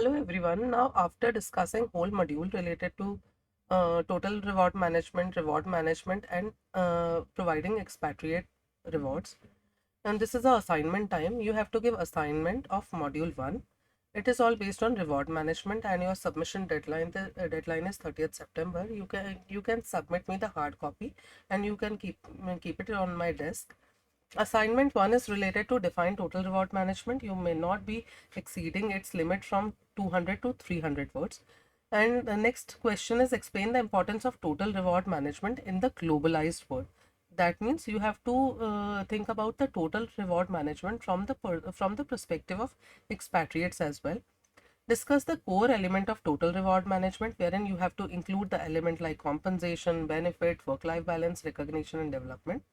Hello everyone. Now after discussing whole module related to total reward management and providing expatriate rewards, and this is the assignment time. You have to give assignment of module 1. It is all based on reward management and your submission deadline. The deadline is 30th September. You can submit me the hard copy and you can keep it on my desk. Assignment 1 is related to define total reward management. You may not be exceeding its limit from 200 to 300 words. And the next question is explain the importance of total reward management in the globalized world. That means you have to think about the total reward management from the perspective of expatriates as well. Discuss the core element of total reward management, wherein you have to include the element like compensation, benefit, work-life balance, recognition, and development.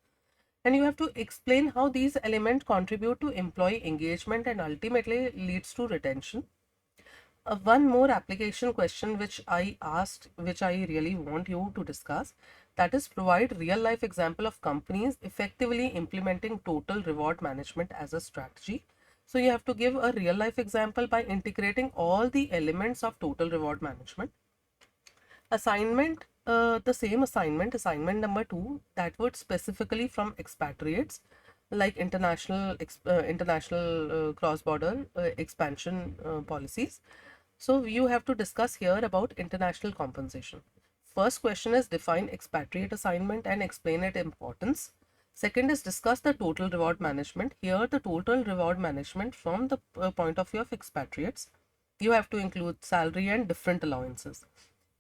And you have to explain how these elements contribute to employee engagement and ultimately leads to retention. One more application question which I asked, which I really want you to discuss, that is provide real life example of companies effectively implementing total reward management as a strategy. So you have to give a real life example by integrating all the elements of total reward management. Assignment, the same assignment number 2, that would specifically from expatriates like international cross-border expansion policies. So you have to discuss here about international compensation. First question is define expatriate assignment and explain its importance. Second is discuss the total reward management. Here the total reward management from the point of view of expatriates. You have to include salary and different allowances.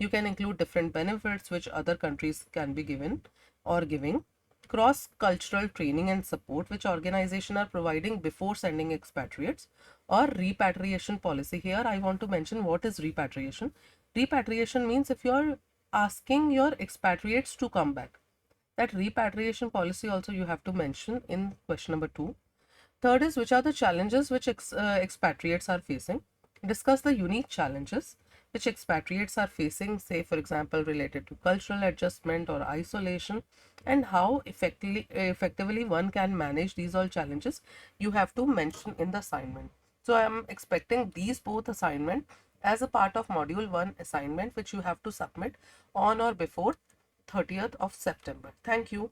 You can include different benefits which other countries can be given or giving. Cross-cultural training and support which organizations are providing before sending expatriates, or repatriation policy. Here I want to mention what is repatriation. Repatriation means if you're asking your expatriates to come back. That repatriation policy also you have to mention in question number 2. Third is which are the challenges which expatriates are facing. Discuss the unique challenges which expatriates are facing, say for example related to cultural adjustment or isolation, and how effectively one can manage these all challenges. You have to mention in the assignment. So I am expecting these both assignment as a part of module 1 assignment which you have to submit on or before 30th of September. Thank you.